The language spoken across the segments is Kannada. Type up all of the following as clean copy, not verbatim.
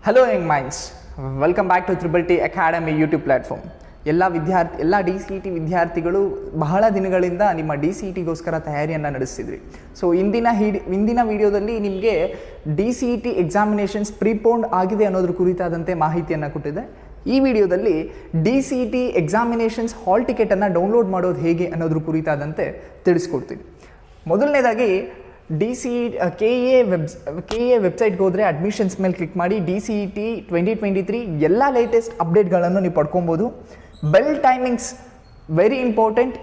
Hello young minds, welcome back to triple T academy YouTube platform. ಎಲ್ಲ ಡಿ ಸಿ ಇ ಟಿ ವಿದ್ಯಾರ್ಥಿಗಳು ಬಹಳ ದಿನಗಳಿಂದ ನಿಮ್ಮ ಡಿ ಸಿ ಇ ಟಿಗೋಸ್ಕರ ತಯಾರಿಯನ್ನು ನಡೆಸ್ತಿದ್ರಿ. ಸೊ ಇಂದಿನ ವಿಡಿಯೋದಲ್ಲಿ ನಿಮಗೆ D C E T examinations preponed ಆಗಿದೆ ಅನ್ನೋದ್ರ ಕುರಿತಾದಂತೆ ಮಾಹಿತಿಯನ್ನು ಕೊಟ್ಟಿದೆ. ಈ ವಿಡಿಯೋದಲ್ಲಿ D C E T examinations hall ಟಿಕೆಟನ್ನು ಡೌನ್ಲೋಡ್ ಮಾಡೋದು ಹೇಗೆ ಅನ್ನೋದ್ರ ಕುರಿತಾದಂತೆ ತಿಳಿಸ್ಕೊಡ್ತೀನಿ. ಮೊದಲನೇದಾಗಿ ಕೆ ಎ ವೆಬ್ಸೈಟ್ಗೆ ಹೋದರೆ ಅಡ್ಮಿಷನ್ಸ್ ಮೇಲೆ ಕ್ಲಿಕ್ ಮಾಡಿ ಡಿ ಸಿ ಇ ಟಿ 2023 ಎಲ್ಲ ಲೇಟೆಸ್ಟ್ ಅಪ್ಡೇಟ್ಗಳನ್ನು ನೀವು ಪಡ್ಕೊಬೋದು. Bell timings very important.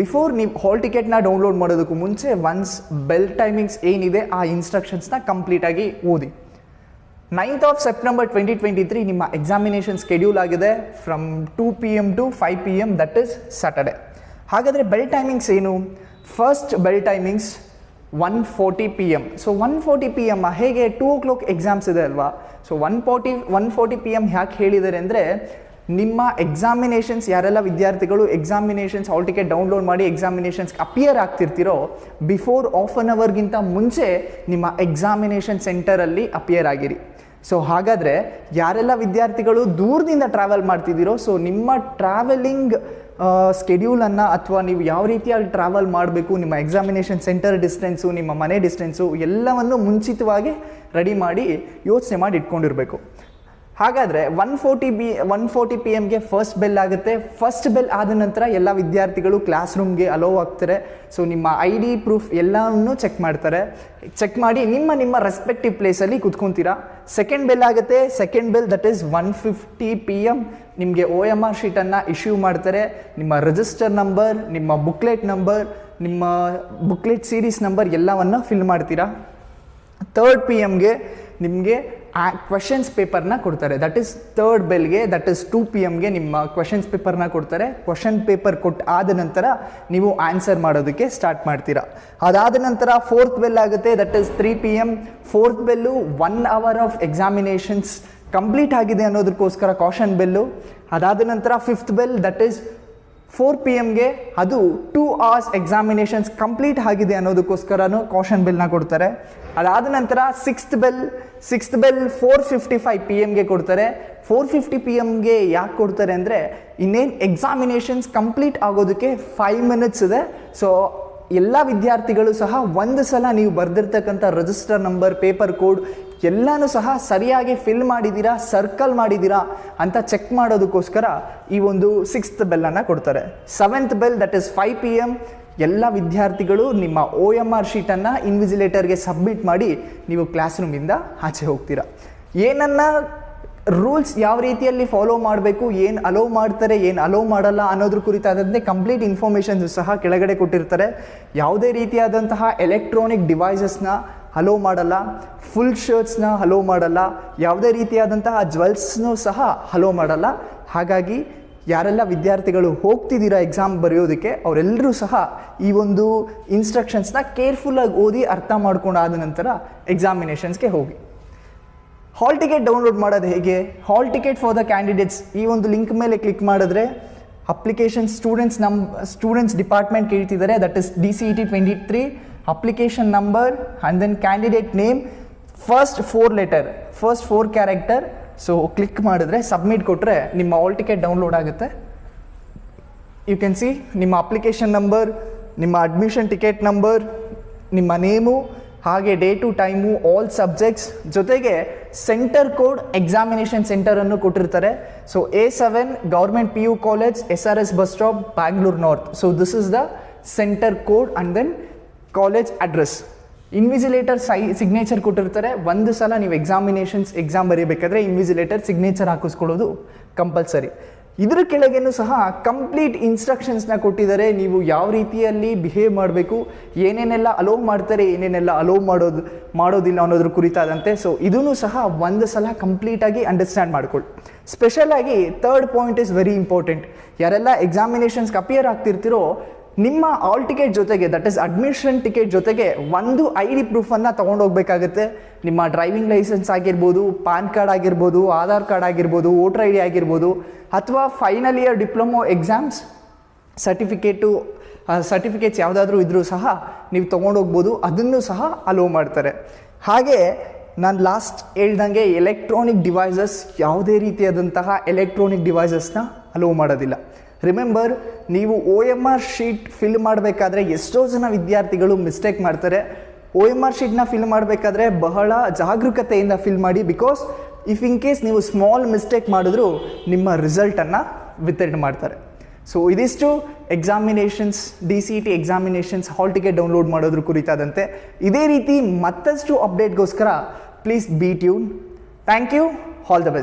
Before ನೀವು ಹಾಲ್ ಟಿಕೆಟ್ನ ಡೌನ್ಲೋಡ್ ಮಾಡೋದಕ್ಕೂ ಮುಂಚೆ ಒನ್ಸ್ ಬೆಲ್ ಟೈಮಿಂಗ್ಸ್ ಏನಿದೆ ಆ ಇನ್ಸ್ಟ್ರಕ್ಷನ್ಸ್ನ ಕಂಪ್ಲೀಟಾಗಿ ಓದಿ. 9th of September 2023 ನಿಮ್ಮ ಎಕ್ಸಾಮಿನೇಷನ್ ಸ್ಕೆಡ್ಯೂಲ್ ಆಗಿದೆ from 2 PM to 5 PM, that is Saturday. ಹಾಗಾದರೆ ಬೆಲ್ ಟೈಮಿಂಗ್ಸ್ ಏನು? First bell timings 1:40 PM. So 1:40 PM ಹೇಗೆ 2 o'clock ಎಕ್ಸಾಮ್ಸ್ ಇದೆ ಅಲ್ವಾ? ಸೊ 1:40 PM ಯಾಕೆ ಹೇಳಿದ್ದಾರೆ ಅಂದರೆ, ನಿಮ್ಮ ಎಕ್ಸಾಮಿನೇಷನ್ಸ್ ಯಾರೆಲ್ಲ ವಿದ್ಯಾರ್ಥಿಗಳು ಎಕ್ಸಾಮಿನೇಷನ್ಸ್ ಹಾಲ್ ಟಿಕೆಟ್ ಡೌನ್ಲೋಡ್ ಮಾಡಿ ಎಕ್ಸಾಮಿನೇಷನ್ಸ್ಗೆ ಅಪಿಯರ್ ಆಗ್ತಿರ್ತೀರೋ ಬಿಫೋರ್ ಹಾಫ್ ಆನ್ ಅವರ್ಗಿಂತ ಮುಂಚೆ ನಿಮ್ಮ ಎಕ್ಸಾಮಿನೇಷನ್ ಸೆಂಟರಲ್ಲಿ ಅಪಿಯರ್ ಆಗಿರಿ. ಸೊ ಹಾಗಾದರೆ ಯಾರೆಲ್ಲ ವಿದ್ಯಾರ್ಥಿಗಳು ದೂರದಿಂದ ಟ್ರಾವೆಲ್ ಮಾಡ್ತಿದ್ದೀರೋ, ಸೊ ನಿಮ್ಮ ಟ್ರಾವೆಲಿಂಗ್ ಸ್ಕೆಡ್ಯೂಲನ್ನು ಅಥವಾ ನೀವು ಯಾವ ರೀತಿಯಾಗಿ ಟ್ರಾವೆಲ್ ಮಾಡಬೇಕು, ನಿಮ್ಮ ಎಕ್ಸಾಮಿನೇಷನ್ ಸೆಂಟರ್ ಡಿಸ್ಟೆನ್ಸು, ನಿಮ್ಮ ಮನೆ ಡಿಸ್ಟೆನ್ಸು ಎಲ್ಲವನ್ನು ಮುಂಚಿತವಾಗಿ ರೆಡಿ ಮಾಡಿ ಯೋಚನೆ ಮಾಡಿ ಇಟ್ಕೊಂಡಿರಬೇಕು. ಹಾಗಾದರೆ 1:40 PMಗೆ ಫಸ್ಟ್ ಬೆಲ್ ಆಗುತ್ತೆ. ಫಸ್ಟ್ ಬೆಲ್ ಆದ ನಂತರ ಎಲ್ಲ ವಿದ್ಯಾರ್ಥಿಗಳು ಕ್ಲಾಸ್ ರೂಮ್ಗೆ ಅಲೋ ಆಗ್ತಾರೆ. ಸೊ ನಿಮ್ಮ ID ಪ್ರೂಫ್ ಎಲ್ಲವನ್ನು ಚೆಕ್ ಮಾಡಿ ನಿಮ್ಮ ರೆಸ್ಪೆಕ್ಟಿವ್ ಪ್ಲೇಸಲ್ಲಿ ಕುತ್ಕೊತೀರಾ. ಸೆಕೆಂಡ್ ಬೆಲ್ ಆಗುತ್ತೆ. Second bell that is 1:50 PM. ನಿಮಗೆ OMR ಶೀಟನ್ನು ಇಶ್ಯೂ ಮಾಡ್ತಾರೆ. ನಿಮ್ಮ ರಿಜಿಸ್ಟರ್ ನಂಬರ್, ನಿಮ್ಮ ಬುಕ್ಲೆಟ್ ನಂಬರ್, ನಿಮ್ಮ ಬುಕ್ಲೆಟ್ ಸೀರೀಸ್ ನಂಬರ್ ಎಲ್ಲವನ್ನು ಫಿಲ್ ಮಾಡ್ತೀರಾ. 3rd PMಗೆ ನಿಮಗೆ ಕ್ವೆಶನ್ಸ್ ಪೇಪರ್ನ ಕೊಡ್ತಾರೆ. ದಟ್ ಈಸ್ 3rd ಬೆಲ್ಗೆ, ದಟ್ ಈಸ್ 2 PMಗೆ ನಿಮ್ಮ ಕ್ವೆಶನ್ಸ್ ಪೇಪರ್ನ ಕೊಡ್ತಾರೆ. ಕ್ವೆಶನ್ ಪೇಪರ್ ಆದ ನಂತರ ನೀವು ಆನ್ಸರ್ ಮಾಡೋದಕ್ಕೆ ಸ್ಟಾರ್ಟ್ ಮಾಡ್ತೀರಾ. ಅದಾದ ನಂತರ 4th ಬೆಲ್ ಆಗುತ್ತೆ. That is 3 PM. 4th bell 1 hour of examinations complete ಆಗಿದೆ ಅನ್ನೋದಕ್ಕೋಸ್ಕರ ಕಾಷನ್ ಬೆಲ್ಲು. ಅದಾದ ನಂತರ 5th ಬೆಲ್ ದಟ್ ಈಸ್ 4 PMಗೆ, ಅದು 2 hours ಎಕ್ಸಾಮಿನೇಷನ್ಸ್ ಕಂಪ್ಲೀಟ್ ಆಗಿದೆ ಅನ್ನೋದಕ್ಕೋಸ್ಕರನೂ ಕಾಷನ್ ಬೆಲ್ನ ಕೊಡ್ತಾರೆ. ಅದಾದ ನಂತರ 6th ಬೆಲ್ 4:55 PMಗೆ ಕೊಡ್ತಾರೆ. 4:50 PMಗೆ ಯಾಕೆ ಕೊಡ್ತಾರೆ ಅಂದರೆ, ಇನ್ನೇನು ಎಕ್ಸಾಮಿನೇಷನ್ಸ್ ಕಂಪ್ಲೀಟ್ ಆಗೋದಕ್ಕೆ 5 minutes ಇದೆ. ಸೊ ಎಲ್ಲ ವಿದ್ಯಾರ್ಥಿಗಳು ಸಹ ಒಂದು ಸಲ ನೀವು ಬರೆದಿರ್ತಕ್ಕಂಥ ರಿಜಿಸ್ಟರ್ ನಂಬರ್, ಪೇಪರ್ ಕೋಡ್ ಎಲ್ಲನೂ ಸಹ ಸರಿಯಾಗಿ ಫಿಲ್ ಮಾಡಿದ್ದೀರಾ, ಸರ್ಕಲ್ ಮಾಡಿದ್ದೀರಾ ಅಂತ ಚೆಕ್ ಮಾಡೋದಕ್ಕೋಸ್ಕರ ಈ ಒಂದು 6th ಬೆಲ್ಲನ್ನು ಕೊಡ್ತಾರೆ. 7th bell that is 5 PM. ಎಲ್ಲ ವಿದ್ಯಾರ್ಥಿಗಳು ನಿಮ್ಮ OMR ಶೀಟನ್ನು ಇನ್ವಿಜಿಲೇಟರ್ಗೆ ಸಬ್ಮಿಟ್ ಮಾಡಿ ನೀವು ಕ್ಲಾಸ್ ರೂಮಿಂದ ಆಚೆ ಹೋಗ್ತೀರಾ. ಏನನ್ನ ರೂಲ್ಸ್ ಯಾವ ರೀತಿಯಲ್ಲಿ ಫಾಲೋ ಮಾಡಬೇಕು, ಏನು ಅಲೋ ಮಾಡ್ತಾರೆ, ಏನು ಅಲೋ ಮಾಡಲ್ಲ ಅನ್ನೋದ್ರ ಕುರಿತಾದಂತೆ ಕಂಪ್ಲೀಟ್ ಇನ್ಫಾರ್ಮೇಷನ್ಸ್ ಸಹ ಕೆಳಗಡೆ ಕೊಟ್ಟಿರ್ತಾರೆ. ಯಾವುದೇ ರೀತಿಯಾದಂತಹ ಎಲೆಕ್ಟ್ರಾನಿಕ್ ಡಿವೈಸಸ್ನ ಅಲೋ ಮಾಡಲ್ಲ, ಫುಲ್ ಶರ್ಟ್ಸ್ನ ಅಲೋ ಮಾಡಲ್ಲ, ಯಾವುದೇ ರೀತಿಯಾದಂತಹ ಜ್ಯುವೆಲ್ಸ್ನೂ ಸಹ ಅಲೋ ಮಾಡಲ್ಲ. ಹಾಗಾಗಿ ಯಾರೆಲ್ಲ ವಿದ್ಯಾರ್ಥಿಗಳು ಹೋಗ್ತಿದ್ದೀರಾ ಎಕ್ಸಾಮ್ ಬರೆಯೋದಕ್ಕೆ ಅವರೆಲ್ಲರೂ ಸಹ ಈ ಒಂದು ಇನ್ಸ್ಟ್ರಕ್ಷನ್ಸ್ನ ಕೇರ್ಫುಲ್ಲಾಗಿ ಓದಿ ಅರ್ಥ ಮಾಡ್ಕೊಂಡಾದ ನಂತರ ಎಕ್ಸಾಮಿನೇಷನ್ಸ್ಗೆ ಹೋಗಿ. ಹಾಲ್ ಟಿಕೆಟ್ ಡೌನ್ಲೋಡ್ ಮಾಡೋದು ಹೇಗೆ? Hall ticket for the candidates ಈ ಒಂದು ಲಿಂಕ್ ಮೇಲೆ ಕ್ಲಿಕ್ ಮಾಡಿದ್ರೆ ಅಪ್ಲಿಕೇಶನ್ ಸ್ಟೂಡೆಂಟ್ಸ್ ಡಿಪಾರ್ಟ್ಮೆಂಟ್ ಕೇಳ್ತಿದ್ದಾರೆ. That is DCET 23 application number and then candidate name, first 4 character. So click ಮಾಡಿದ್ರೆ ಸಬ್ಮಿಟ್ ಕೊಟ್ಟರೆ ನಿಮ್ಮ ಹಾಲ್ ಟಿಕೆಟ್ ಡೌನ್ಲೋಡ್ ಆಗುತ್ತೆ. ಯು ಕ್ಯಾನ್ ಸಿ ನಿಮ್ಮ ಅಪ್ಲಿಕೇಶನ್ ನಂಬರ್, ನಿಮ್ಮ ಅಡ್ಮಿಷನ್ ಟಿಕೆಟ್ ನಂಬರ್, ನಿಮ್ಮ ನೇಮು, ಹಾಗೆ ಡೇಟು ಟೈಮು, ಆಲ್ ಸಬ್ಜೆಕ್ಟ್ಸ್ ಜೊತೆಗೆ ಸೆಂಟರ್ ಕೋಡ್, ಎಕ್ಸಾಮಿನೇಷನ್ ಸೆಂಟರನ್ನು ಕೊಟ್ಟಿರ್ತಾರೆ. So A7 government PU college, SRS bus stop, Bangalore north. So this is the centre code and then college address. Invigilator signature ಕೊಟ್ಟಿರ್ತಾರೆ. ಒಂದು ಸಲ ನೀವು ಎಕ್ಸಾಮ್ ಬರೀಬೇಕಾದ್ರೆ ಇನ್ವಿಜಿಲೇಟರ್ ಸಿಗ್ನೇಚರ್ ಹಾಕಿಸ್ಕೊಳ್ಳೋದು ಕಂಪಲ್ಸರಿ. ಇದ್ರ ಕೆಳಗೇನು ಸಹ ಕಂಪ್ಲೀಟ್ ಇನ್ಸ್ಟ್ರಕ್ಷನ್ಸ್ನ ಕೊಟ್ಟಿದ್ದಾರೆ. ನೀವು ಯಾವ ರೀತಿಯಲ್ಲಿ ಬಿಹೇವ್ ಮಾಡಬೇಕು, ಏನೇನೆಲ್ಲ ಅಲೋ ಮಾಡ್ತಾರೆ, ಏನೇನೆಲ್ಲ ಅಲೋ ಮಾಡೋದಿಲ್ಲ ಅನ್ನೋದ್ರ ಕುರಿತಾದಂತೆ. ಸೊ ಇದೂ ಸಹ ಒಂದು ಸಲ ಕಂಪ್ಲೀಟಾಗಿ ಅಂಡರ್ಸ್ಟ್ಯಾಂಡ್ ಮಾಡ್ಕೊಳ್ಳಿ. ಸ್ಪೆಷಲಾಗಿ 3rd point is very important. ಯಾರೆಲ್ಲ ಎಕ್ಸಾಮಿನೇಷನ್ಸ್ಗೆ ಅಪಿಯರ್ ಆಗ್ತಿರ್ತೀರೋ ನಿಮ್ಮ ಹಾಲ್ ಟಿಕೆಟ್ ಜೊತೆಗೆ, ದಟ್ ಈಸ್ ಅಡ್ಮಿಷನ್ ಟಿಕೆಟ್ ಜೊತೆಗೆ ಒಂದು ID ಪ್ರೂಫನ್ನು ತೊಗೊಂಡೋಗ್ಬೇಕಾಗುತ್ತೆ. ನಿಮ್ಮ ಡ್ರೈವಿಂಗ್ ಲೈಸೆನ್ಸ್ ಆಗಿರ್ಬೋದು, ಪಾನ್ ಕಾರ್ಡ್ ಆಗಿರ್ಬೋದು, ಆಧಾರ್ ಕಾರ್ಡ್ ಆಗಿರ್ಬೋದು, ವೋಟರ್ ID ಆಗಿರ್ಬೋದು, ಅಥವಾ final year diploma exams certificates ಯಾವುದಾದ್ರೂ ಇದ್ರೂ ಸಹ ನೀವು ತೊಗೊಂಡೋಗ್ಬೋದು. ಅದನ್ನು ಸಹ ಅಲೋ ಮಾಡ್ತಾರೆ. ಹಾಗೆ ನಾನು ಲಾಸ್ಟ್ ಹೇಳ್ದಂಗೆ ಎಲೆಕ್ಟ್ರಾನಿಕ್ ಡಿವೈಸಸ್ ಯಾವುದೇ ರೀತಿಯಾದಂತಹ ಎಲೆಕ್ಟ್ರಾನಿಕ್ ಡಿವೈಸಸ್ನ ಅಲೋವ್ ಮಾಡೋದಿಲ್ಲ. ರಿಮೆಂಬರ್, ನೀವು OMR ಶೀಟ್ ಫಿಲ್ ಮಾಡಬೇಕಾದ್ರೆ ಎಷ್ಟೋ ಜನ ವಿದ್ಯಾರ್ಥಿಗಳು ಮಿಸ್ಟೇಕ್ ಮಾಡ್ತಾರೆ. OMR ಶೀಟ್ನ ಫಿಲ್ ಮಾಡಬೇಕಾದ್ರೆ ಬಹಳ ಜಾಗರೂಕತೆಯಿಂದ ಫಿಲ್ ಮಾಡಿ. ಬಿಕಾಸ್ ಇಫ್ ಇನ್ ಕೇಸ್ ನೀವು ಸ್ಮಾಲ್ ಮಿಸ್ಟೇಕ್ ಮಾಡಿದ್ರೂ ನಿಮ್ಮ ರಿಸಲ್ಟನ್ನು ವಿತರಣೆ ಮಾಡ್ತಾರೆ. ಸೊ ಇದಿಷ್ಟು examinations, DCET examinations hall ticket download ಮಾಡೋದ್ರ ಕುರಿತಾದಂತೆ. ಇದೇ ರೀತಿ ಮತ್ತಷ್ಟು ಅಪ್ಡೇಟ್ಗೋಸ್ಕರ please be tune. Thank you. All the best.